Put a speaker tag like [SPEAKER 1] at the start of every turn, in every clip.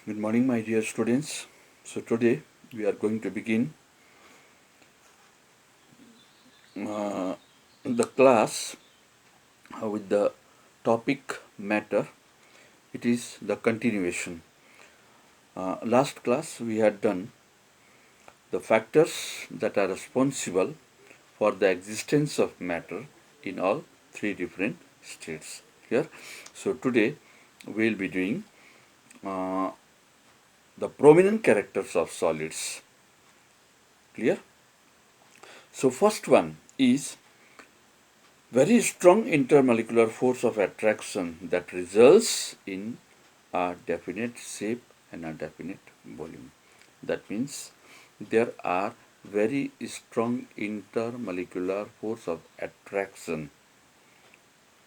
[SPEAKER 1] Good morning, my dear students. So today we are going to begin uh, the class with the topic matter. It is the continuation. Last class we had done the factors that are responsible for the existence of matter in all three different states. Here, so today we will be doing uh, the prominent characters of solids. Clear? So first one is very strong intermolecular force of attraction that results in a definite shape and a definite volume. That means there are very strong intermolecular force of attraction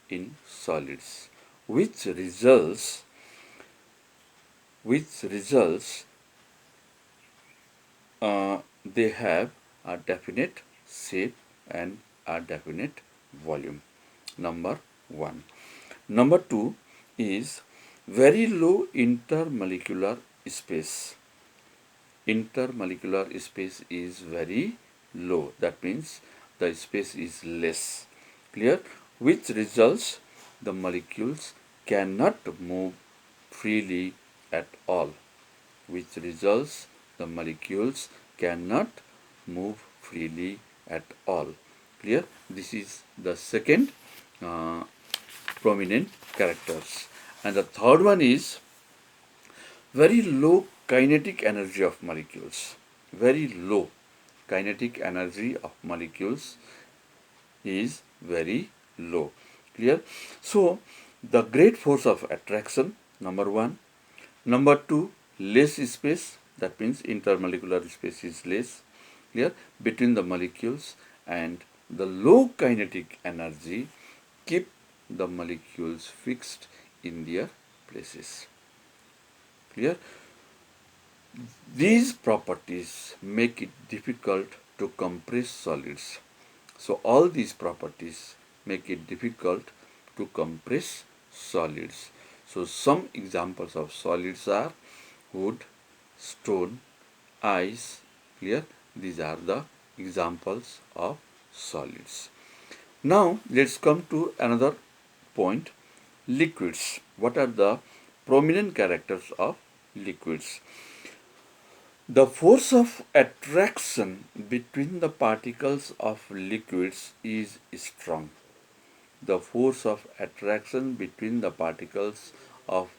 [SPEAKER 1] in solids, which results they have a definite shape and a definite volume. Number one. Number two is very low intermolecular space. Intermolecular space is very low. That means the space is less. Clear? Which results the molecules cannot move freely at all. Which results the molecules cannot move freely at all. Clear? This is the second uh, prominent characters. And the third one is very low kinetic energy of molecules. Very low kinetic energy of molecules is very low. Clear? So, the great force of attraction, number one. Number two, less space. That means intermolecular space is less. Clear? Between the molecules, and the low kinetic energy keep the molecules fixed in their places. Clear? These properties make it difficult to compress solids. So all these properties make it difficult to compress solids. So some examples of solids are wood, stone, ice. Clear? These are the examples of solids. Now let's come to another point, liquids. What are the prominent characters of liquids? The force of attraction between the particles of liquids is strong. The force of attraction between the particles of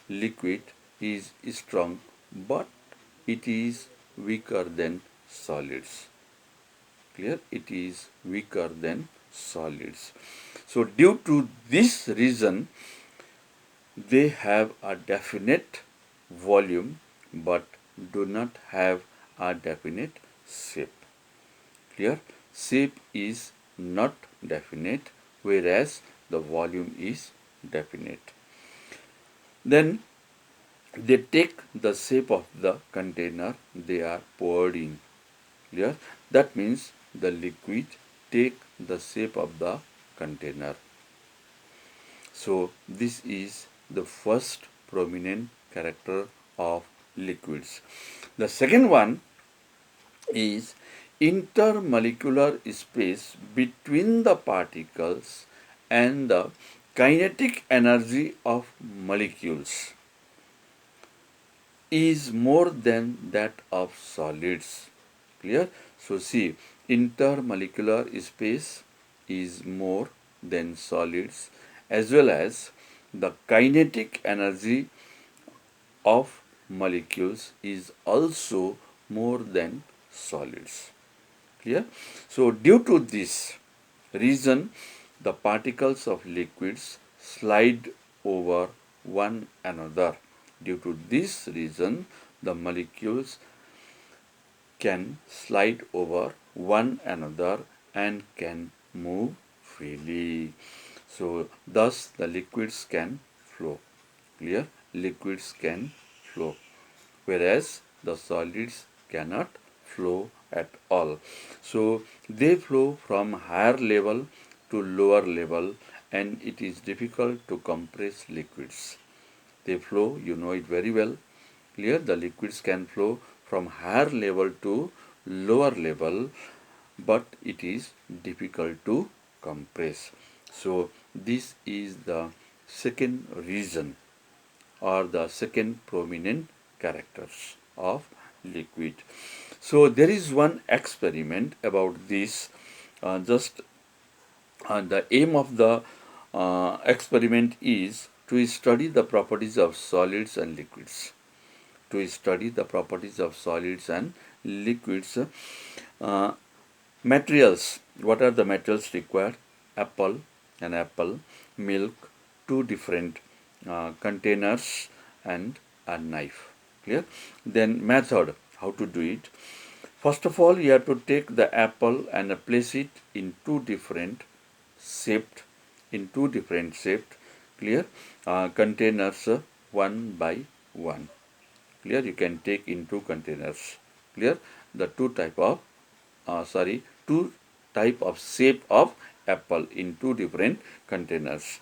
[SPEAKER 1] liquid is strong, but it is weaker than solids. Clear? It is weaker than solids. So due to this reason, they have a definite volume but do not have a definite shape. Clear? Shape is not definite, whereas the volume is definite. Then they take the shape of the container they are poured in. Clear? That means the liquid take the shape of the container. So this is the first prominent character of liquids. The second one is intermolecular space between the particles and the kinetic energy of molecules is more than that of solids. Clear? So see, intermolecular space is more than solids, as well as the kinetic energy of molecules is also more than solids. Clear? So due to this reason, the particles of liquids slide over one another. Due to this reason, the molecules can slide over one another and can move freely. So thus the liquids can flow. Clear? Liquids can flow, whereas the solids cannot flow at all. So they flow from higher level to lower level, and it is difficult to compress liquids. They flow, you know it very well, Clear? The liquids can flow from higher level to lower level, but it is difficult to compress. So this is the second reason or the second prominent characters of liquid. So there is one experiment about this. Just the aim of the experiment is to study the properties of solids and liquids. To study the properties of solids and liquids. Uh, Materials. What are the materials required? Apple, an apple, milk, two different containers, and a knife. Clear? Then method. How to do it? First of all, you have to take the apple and place it in two different shaped, clear, containers one by one. Clear? You can take in two containers. Clear? The two type of shape of apple in two different containers.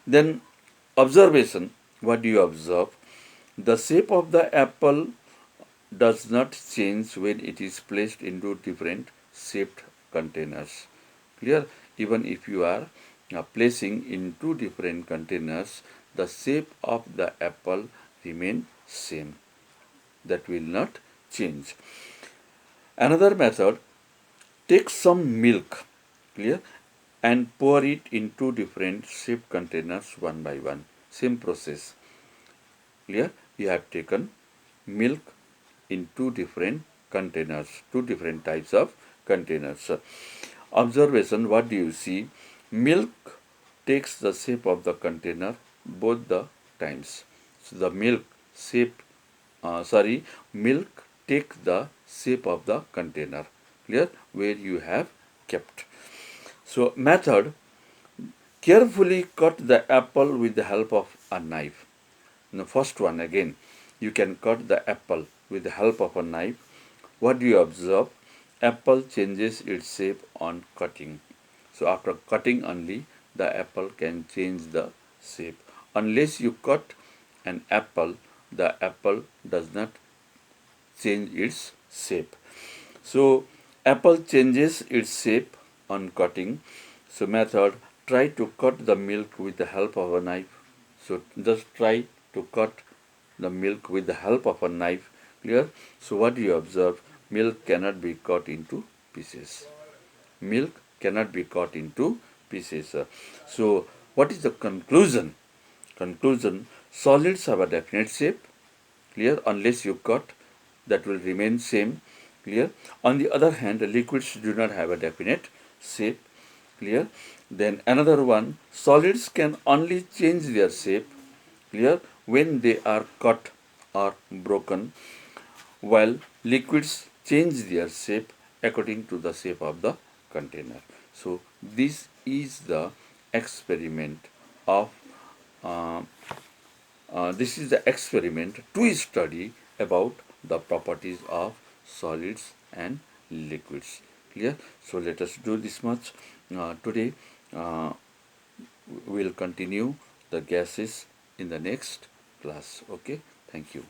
[SPEAKER 1] Then observation. What do you observe? The shape of the apple does not change when it is placed into different shaped containers. Clear? Even if you are placing in two different containers, the shape of the apple remain same. That will not change. Another method, take some milk, clear, and pour it in two different shaped containers one by one. Same process. Clear? You have taken milk in two different containers, two different types of containers. Observation, what do you see? Milk takes the shape of the container both the times. So the milk takes the shape of the container, clear, where you have kept. So method, carefully cut the apple with the help of a knife. The first one again, you can cut the apple with the help of a knife. What do you observe? Apple changes its shape on cutting. So after cutting only, the apple can change the shape. Unless you cut an apple, the apple does not change its shape. So apple changes its shape on cutting. So method, try to cut the milk with the help of a knife. So just try to cut the milk with the help of a knife. Clear? So what do you observe? Milk cannot be cut into pieces. Milk cannot be cut into pieces. So what is the conclusion? Conclusion, solids have a definite shape. Clear? Unless you cut, that will remain same. Clear? On the other hand, liquids do not have a definite shape. Clear? Then another one, solids can only change their shape. Clear? When they are cut or broken, while liquids change their shape according to the shape of the container. So this is the experiment of to study about the properties of solids and liquids. Clear? So let us do this much. Today we will continue the gases in the next class. Okay? Thank you.